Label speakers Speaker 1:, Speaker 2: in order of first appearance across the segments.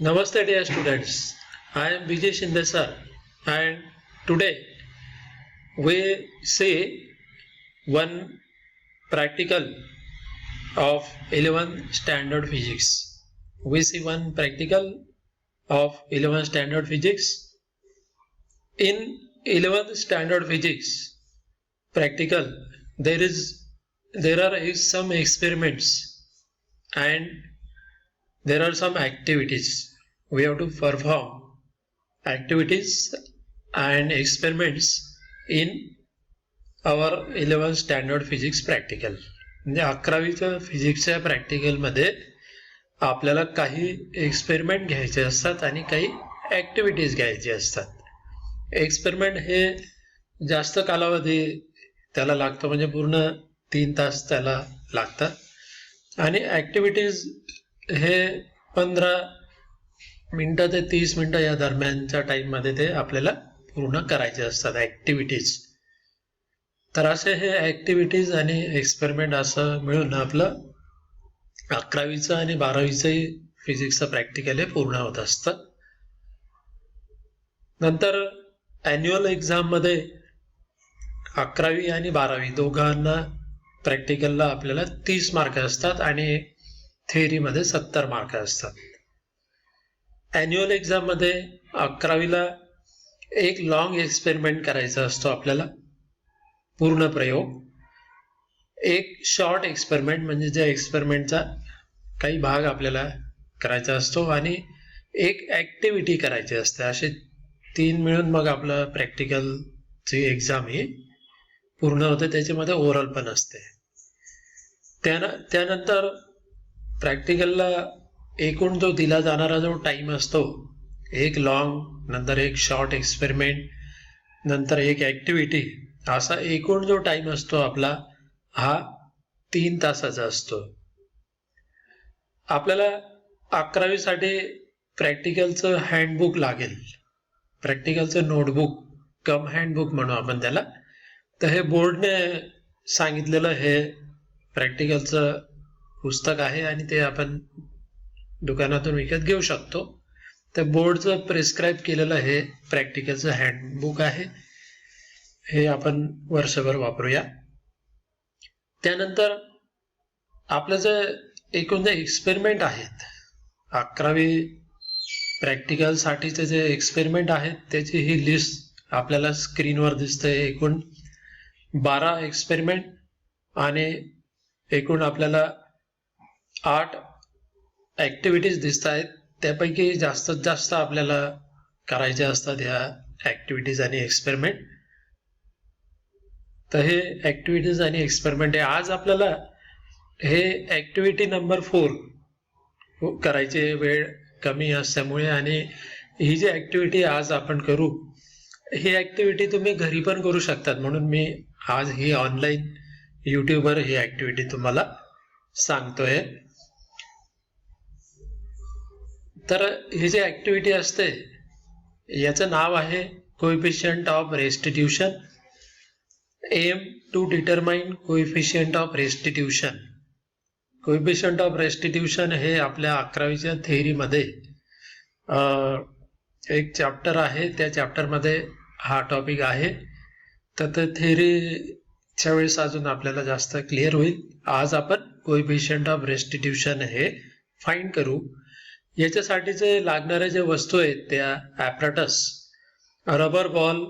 Speaker 1: Namaste dear students, I am Vijay Shinde sir, and today we see one practical of 11th standard physics. We see one practical of 11th standard physics. In 11th standard physics practical there are some experiments and there are some activities. We have to perform activities and experiments in our 11th standard physics practical. म्हणजे 11वीच्या फिजिक्सच्या प्रॅक्टिकलमध्ये आपल्याला काही experiment घ्यायचे असतात आणि काही activities घ्यायचे असतात. Experiment हे जास्त कालावधी त्याला लागतो, म्हणजे पूर्ण 3 तास त्याला लागतात आणि ॲक्टिव्हिटीज हे 15 मिनटं ते 30 मिनटं या दरम्यानच्या टाईममध्ये ते आपल्याला पूर्ण करायचे असतात ॲक्टिव्हिटीज. तर असे हे ॲक्टिव्हिटीज आणि एक्सपेरिमेंट असं मिळून आपलं 11वीचं आणि 12वीचंही फिजिक्सचं प्रॅक्टिकल हे पूर्ण होत असतं. नंतर ॲन्युअल एक्झाममध्ये 11वी आणि 12वी दोघांना प्रॅक्टिकलला आपल्याला 30 मार्क असतात आणि थेअरीमध्ये 70 मार्क असतात. ॲन्युअल एक्झाममध्ये 11वीला एक लॉंग एक्सपेरिमेंट करायचा असतो आपल्याला, पूर्ण प्रयोग. एक शॉर्ट एक्सपेरिमेंट म्हणजे ज्या एक्सपेरिमेंटचा काही भाग आपल्याला करायचा असतो आणि एक ॲक्टिव्हिटी करायची असते. असे 3 मिळून मग आपलं प्रॅक्टिकलची एक्झाम ही पूर्ण होते. त्याच्यामध्ये ओरल पण असते. त्यानंतर प्रॅक्टिकलला एकूण जो दिला जाणारा जो टाईम असतो, एक लॉंग, नंतर एक शॉर्ट एक्सपेरिमेंट, नंतर एक ॲक्टिव्हिटी, असा एकूण जो टाईम असतो आपला हा 3 तासाचा असतो. आपल्याला 11वीसाठी प्रॅक्टिकलचं हँडबुक लागेल, प्रॅक्टिकलचं नोटबुक कम हँडबुक म्हणू आपण त्याला. तर हे बोर्डने सांगितलेलं हे प्रॅक्टिकलचं पुस्तक आहे आणि ते आपण दुकानातून विकत घेऊ शकतो. तर बोर्डचं प्रिस्क्राईब केलेलं हे प्रॅक्टिकलचं हँडबुक आहे, हे आपण वर्षभर वापरूया. त्यानंतर आपलं जे एकूण जे एक्सपेरिमेंट आहेत 11वी प्रॅक्टिकलसाठीचे जे एक्सपेरिमेंट आहेत त्याची ही लिस्ट आपल्याला स्क्रीनवर दिसते. एकूण 12 एक्सपेरिमेंट आणि एकूण आपल्याला 8 ॲक्टिव्हिटीज दिसत आहेत. त्यापैकी जास्तीत जास्त आपल्याला करायचे असतात ह्या ॲक्टिव्हिटीज आणि एक्सपेरिमेंट. तर हे ॲक्टिव्हिटीज आणि एक्सपेरिमेंट आहे. आज आपल्याला हे ॲक्टिव्हिटी नंबर 4 करायचे, वेळ कमी असल्यामुळे. आणि ही जी ॲक्टिव्हिटी आज आपण करू, ही ॲक्टिव्हिटी तुम्ही घरी पण करू शकतात, म्हणून मी आज ही ऑनलाईन यूट्यूबवर ही ॲक्टिव्हिटी तुम्हाला सांगतोय. तर ही जी ॲक्टिव्हिटी असते याचं नाव आहे coefficient of restitution. Aim to determine coefficient of restitution. Coefficient of restitution हे आपल्या 11वीच्या थेअरीमध्ये एक चॅप्टर आहे, त्या चॅप्टरमध्ये हा टॉपिक आहे. तर ते थेअरीच्या वेळेस अजून आपल्याला जास्त क्लिअर होईल. आज आपण कोएफिशियंट ऑफ रेस्टिट्यूशन हे फाइंड करू. याच्यासाठीचे लागणारे जे वस्तू आहेत त्या apparatus, rubber ball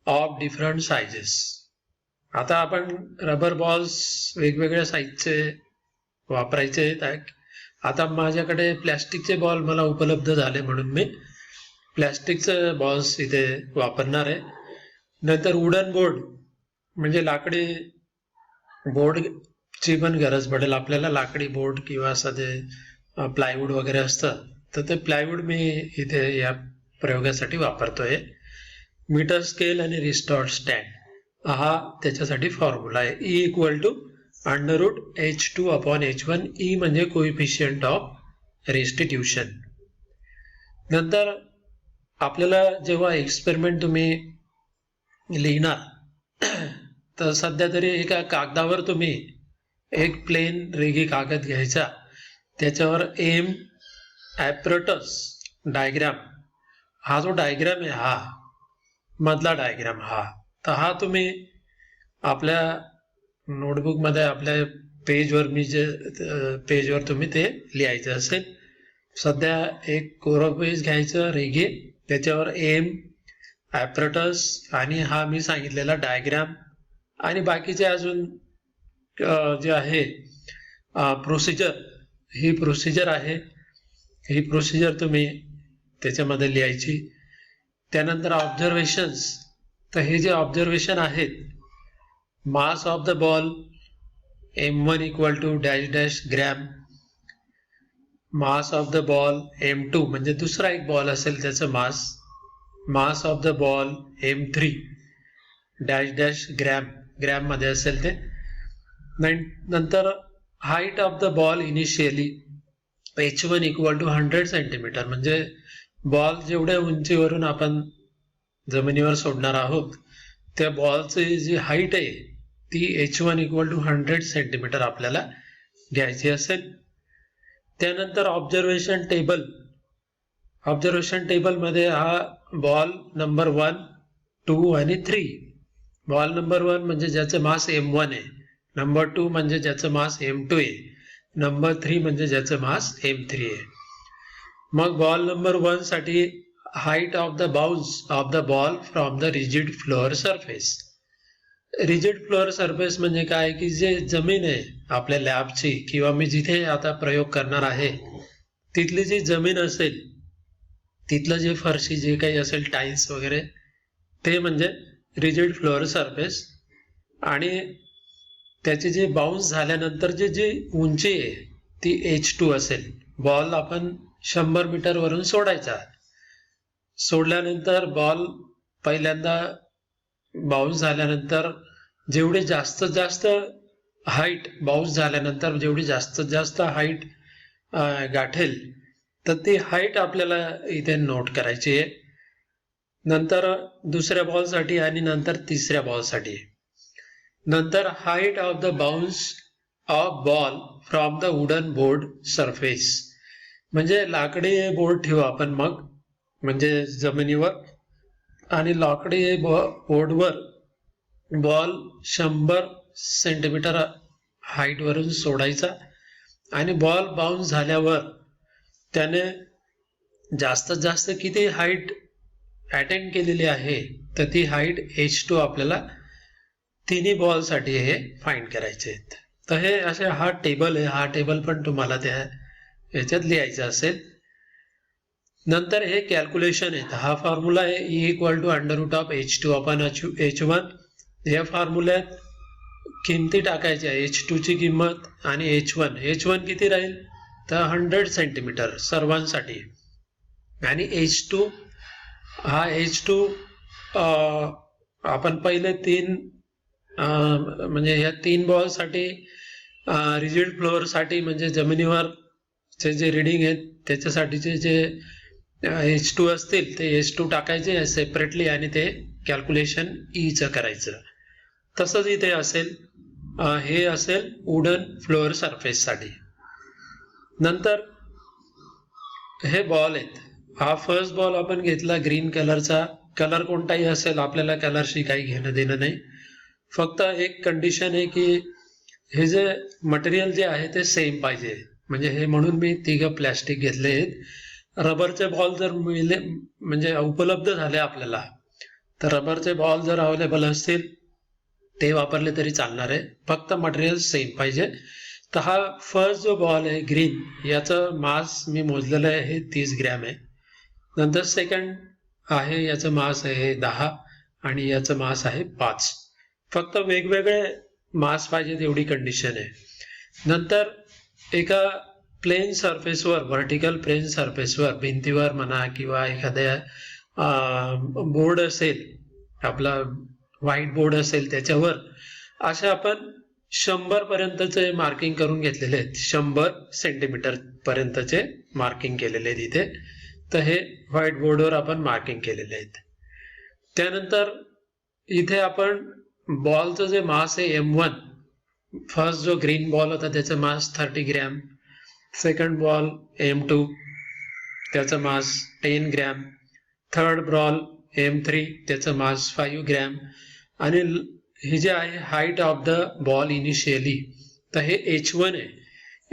Speaker 1: of different sizes. आता आपण रबर बॉल्स वेगवेगळ्या साईजचे वापरायचे आहेत. आता माझ्याकडे प्लॅस्टिकचे बॉल मला उपलब्ध झाले म्हणून मी प्लॅस्टिकचे बॉल्स इथे वापरणार आहे. नंतर वुडन बोर्ड म्हणजे लाकडी बोर्डची पण गरज पडेल आपल्याला. लाकडी बोर्ड किंवा असं जे प्लायवूड वगैरे असतं, तर ते प्लायवूड मी इथे या प्रयोगासाठी वापरतोय. मीटर स्केल आणि रिस्टॉर्ड स्टँड हा त्याच्यासाठी फॉर्म्युला आहे. E=√H2/H1. E म्हणजे कोएफिशियंट ऑफ रेस्टिट्यूशन. नंतर आपल्याला जेव्हा एक्सपेरिमेंट तुम्ही लिहिणार, तर सध्या तरी एका कागदावर तुम्ही एक प्लेन रेगी कागद घ्यायचा, त्याच्यावर एम ॲपरेटस डायग्राम, हा जो डायग्राम आहे हा मधला डायग्राम हा, तर हा तुम्ही आपल्या नोटबुकमध्ये आपल्या पेजवर पेजवर तुम्ही ते लिहायचं असेल. सध्या एक कोरं पेज घ्यायचं रेघे, त्याच्यावर एम, ॲपरेटस आणि हा मी सांगितलेला डायग्राम आणि बाकीचे अजून जे आहे प्रोसिजर, ही प्रोसिजर आहे, ही प्रोसिजर तुम्ही त्याच्यामध्ये लिहायची. त्यानंतर ऑब्झर्वेशन्स, तर हे जे ऑब्झर्वेशन आहेत, mass of the ball m1 equal to dash dash gram, mass of the ball m2 म्हणजे दुसरा एक बॉल असेल त्याचं mass, mass of the ball m3 dash dash gram, gram मध्ये असेल ते. नंतर height of the ball initially h1 equal to 100 centimetre, म्हणजे बॉल जेवढ्या उंचीवरून आपण जमिनीवर सोडणार आहोत त्या बॉलची जी हाईट आहे ती h1 इक्वल टू 100 सेंटीमीटर आपल्याला घ्यायची असेल. त्यानंतर ऑब्झर्वेशन टेबल, ऑब्झर्वेशन टेबल मध्ये हा बॉल नंबर 1, 2 आणि 3, बॉल नंबर 1 म्हणजे ज्याचं मास m1 आहे, नंबर 2 म्हणजे ज्याचं मास m2 आहे, नंबर 3 म्हणजे ज्याचं मास m3 आहे. मग बॉल नंबर 1 साठी height of the bounce of the ball from the rigid floor surface. Rigid floor surface म्हणजे काय की जे जमीन आहे आपल्या लॅबची किंवा मी जिथे आता प्रयोग करणार आहे तिथली जी जमीन असेल, तिथलं जे फरशी जे काही असेल टाईल्स वगैरे, ते म्हणजे रिजिड फ्लोअर सरफेस. आणि त्याची जे बाउन्स झाल्यानंतर जी उंची आहे ती h2 असेल. बॉल आपण 100 मीटर वरून सोडायचा, सोडल्यानंतर बॉल पहिल्यांदा बाउन्स झाल्यानंतर जेवढे जास्तीत जास्त हाईट, बाउन्स झाल्यानंतर जेवढी जास्तीत जास्त हाईट गाठेल तर ती हाईट आपल्याला इथे नोट करायची आहे. नंतर दुसऱ्या बॉलसाठी आणि नंतर तिसऱ्या बॉलसाठी. नंतर height of the bounce of ball from the wooden board surface, म्हणजे लाकडी बोर्ड ठेवू आपण मग, म्हणजे जमिनीवर, आणि लाकडी बोर्डवर बॉल 100 सेंटीमीटर हाईट वरून सोडायचा आणि बॉल बाउन्स झाल्यावर त्याने जास्तीत जास्त किती हाईट अटेंड केलेली आहे तर ती हाईट h2 आपल्याला तिन्ही बॉलसाठी हे फाइंड करायचे आहेत. तर हे असे हा टेबल आहे, हा टेबल पण तुम्हाला त्या याच्यात लिहायचा असेल. नंतर हे कॅल्क्युलेशन आहेत, हा फॉर्म्युला आहे E equal to under root of h2 upon h1. या फॉर्म्युल्यात किमती टाकायच्या, h2 ची किंमत आणि h1 किती राहील तर 100 सेंटीमीटर सर्वांसाठी, आणि h2 आपण पहिले 3 म्हणजे या 3 बॉलसाठी रिजिड फ्लोअरसाठी म्हणजे जमिनीवर जे रीडिंग आहेत त्याच्यासाठीचे जे h2 असतील ते h2 टाकायचे सेपरेटली आणि ते कॅल्क्युलेशन ईचं करायचं. तसंच इथे असेल, हे असेल वुडन फ्लोअर सरफेस साठी. नंतर हे बॉल आहेत, हा फर्स्ट बॉल आपण घेतला ग्रीन कलरचा, कलर कोणताही असेल आपल्याला कलरशी काही घेणं देणं नाही. फक्त एक कंडिशन आहे की हे जे मटेरियल जे आहे ते सेम पाहिजे, म्हणजे हे म्हणून मी 3 प्लॅस्टिक घेतले आहेत. रबरचे बॉल जर मिळले म्हणजे उपलब्ध झाले आपल्याला तर रबरचे बॉल जर अवेलेबल असतील ते वापरले तरी चालणार आहे, फक्त मटेरियल सेम पाहिजे. तर हा फर्स्ट जो बॉल आहे ग्रीन, याचं मास मी मोजलेलं आहे हे 30 ग्रॅम आहे. नंतर सेकंड आहे याचं मास आहे 10 आणि याचं मास आहे 5. फक्त वेगवेगळे मास पाहिजे एवढी कंडिशन आहे. नंतर एका प्लेन सरफेसवर, व्हर्टिकल प्लेन सरफेसवर, भिंतीवर म्हणा किंवा एखाद्या बोर्ड असेल आपला व्हाईट बोर्ड असेल त्याच्यावर अशा आपण 100 पर्यंतचे मार्किंग करून घेतलेले आहेत, 100 सेंटीमीटर पर्यंतचे मार्किंग केलेले आहेत इथे. तर हे व्हाईट बोर्डवर आपण मार्किंग केलेले आहेत. त्यानंतर इथे आपण बॉलचं जे मास आहे m1, फर्स्ट जो ग्रीन बॉल होता त्याचं मास 30 ग्रॅम, सेकंड बॉल m2 त्याचं मास 10 ग्रॅम, थर्ड बॉल M3 त्याचं मास 5 ग्रॅम, आणि हे जे आहे height of the ball initially, तर हे H1 आहे.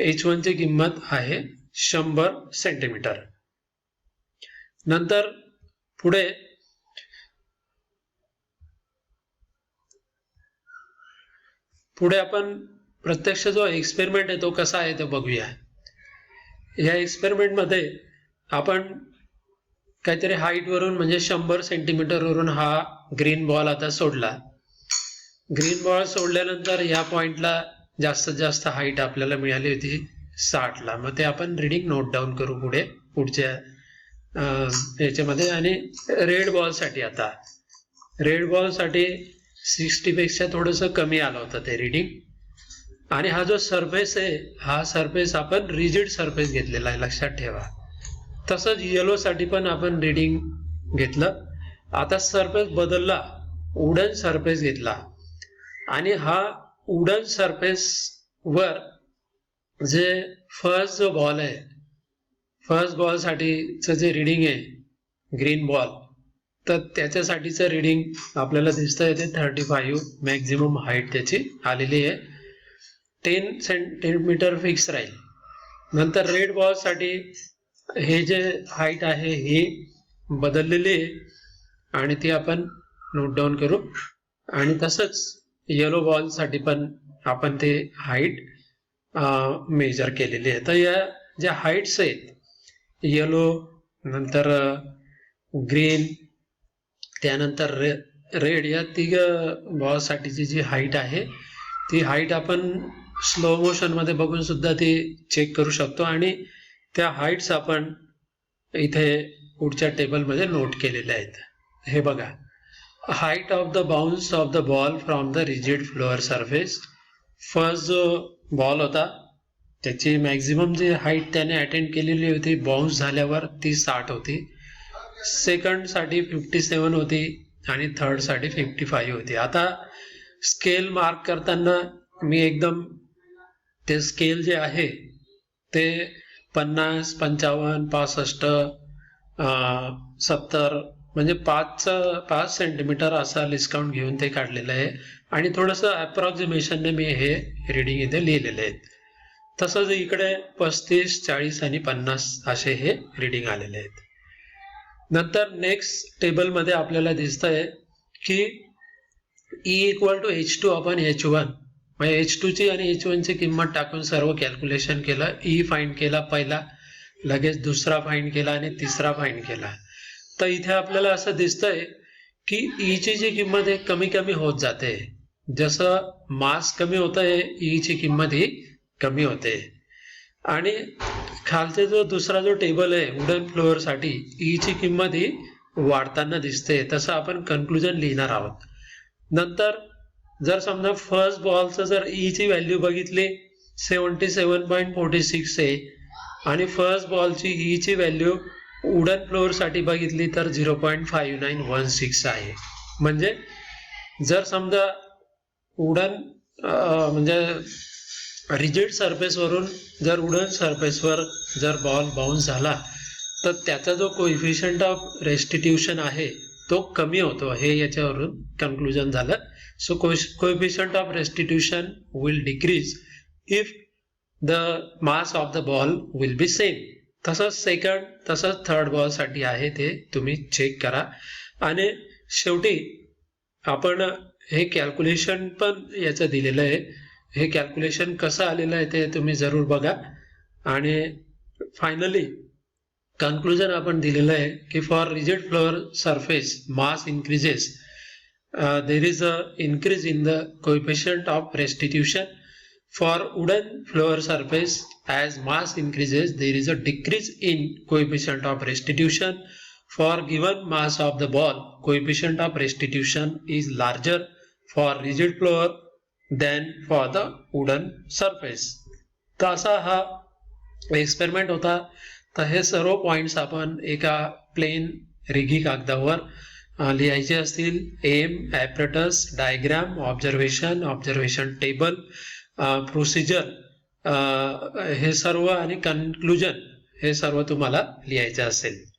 Speaker 1: H1 ची किंमत आहे 100 सेंटीमीटर. नंतर पुढे आपण प्रत्यक्ष जो एक्सपेरिमेंट आहे तो कसा आहे ते बघूया. या एक्सपेरिमेंट मध्ये आपण काहीतरी हाईट वरून म्हणजे 100 सेंटीमीटर वरून हा ग्रीन बॉल आता सोडला. ग्रीन बॉल सोडल्यानंतर या पॉइंटला जास्तीत जास्त हाईट आपल्याला मिळाली होती 60 ला. मग ते आपण रीडिंग नोट डाऊन करू पुढच्या याच्यामध्ये. आणि रेड बॉल साठी 60 पेक्षा थोडंसं कमी आलं होतं ते रीडिंग. आणि हा जो सरफेस आहे हा सरफेस आपण रिजिड सरफेस घेतलेला आहे, लक्षात ठेवा. तसंच येलो साठी पण आपण रीडिंग घेतलं. आता सरफेस बदलला, वुडन सरफेस घेतला, आणि हा वुडन सरफेस वर जे फर्स्ट जो बॉल आहे, फर्स्ट बॉल साठीचं जे रीडिंग आहे ग्रीन बॉल, तर त्याच्यासाठीचं रीडिंग आपल्याला दिसतंय ते 35 मॅक्झिमम हाईट त्याची आलेली आहे. 10 सेंटीमीटर फिक्स राहील. नंतर रेड बॉल साठी हे जे हाईट आहे ही बदललेली आहे आणि ती आपण नोट डाऊन करू. आणि तसंच येलो बॉल साठी पण आपण ते हाईट मेजर केलेली आहे. तर या ज्या हाईट्स आहेत येलो, नंतर ग्रीन, त्यानंतर रेड, या तिघ बॉल साठीची जी हाईट आहे ती हाईट आपण स्लो मोशन मध्ये बघून सुद्धा ती चेक करू शकतो. आणि त्या हाईट्स आपण इथे पुढच्या टेबलमध्ये नोट केलेल्या आहेत. हे बघा, height of the bounce of the ball from the rigid floor surface. First जो बॉल होता त्याची मॅक्झिमम जी हाईट त्याने अटेंड केलेली होती बाउन्स झाल्यावर ती 60 होती. सेकंड साठी 57 होती आणि थर्ड साठी 55 होती. आता स्केल मार्क करताना मी एकदम ते स्केल जे आहे ते 50, 55, 65, 70 म्हणजे 5 सेंटीमीटर असा डिस्काउंट घेऊन ते काढलेलं आहे. आणि थोडंसं अप्रॉक्सिमेशनने मी हे रीडिंग इथे लिहिलेले आहेत. तसंच इकडे 35, 40 आणि 50 असे हे रीडिंग आलेले आहेत. नंतर नेक्स्ट टेबलमध्ये आपल्याला दिसतंय की E = H2 upon H1. म्हणजे H2 ची आणि H1 ची किंमत टाकून सर्व कॅल्क्युलेशन केलं. E फाइंड केला पहिला, लगेच दुसरा फाइंड केला आणि तिसरा फाइंड केला. तर इथे आपल्याला असं दिसतंय की E ची जी किंमत आहे कमी कमी होत जाते. जसं मास कमी होत आहे E ची किंमत ही कमी होते. आणि खालचे जो दुसरा जो टेबल आहे वुडन फ्लोअर साठी E ची किंमत ही वाढताना दिसते. तसं आपण कन्क्लुजन लिहिणार आहोत. नंतर जर समजा फर्स्ट बॉलचं जर E ची व्हॅल्यू बघितली 77.46 आहे आणि फर्स्ट बॉलची E ची व्हॅल्यू वुडन फ्लोअर साठी बघितली तर 0.5916 आहे. म्हणजे जर समजा वुडन म्हणजे रिजिड सरफेस वरून जर वुडन सरफेसवर जर बॉल बाउन्स झाला तर त्याचा जो कोएफिशियंट ऑफ रेस्टिट्यूशन आहे तो कमी होतो, हे याच्यावरून कन्क्लुजन झालं. So coefficient of restitution will decrease if the mass of the ball will be same. तसंच सेकंड तसंच थर्ड बॉल साठी आहे ते तुम्ही चेक करा. आणि शेवटी आपण हे कॅल्क्युलेशन पण याचं दिलेलं आहे. हे कॅल्क्युलेशन कसं आलेलं आहे ते तुम्ही जरूर बघा. आणि फायनली कन्क्लुजन आपण दिलेलं आहे की for rigid floor surface mass increases, there is a increase in the coefficient of restitution. For wooden floor surface as mass increases there is a decrease in coefficient of restitution. For given mass of the ball, coefficient of restitution is larger for rigid floor than for the wooden surface. तर असा हा experiment होता. तर हे सर्व points आपण एका plain Rigi कागदावर लिहायचे असतील. Aim, apparatus, diagram, observation table, procedure, हे सर्व आणि कन्क्लुजन हे सर्व तुम्हाला लिहायचे असेल.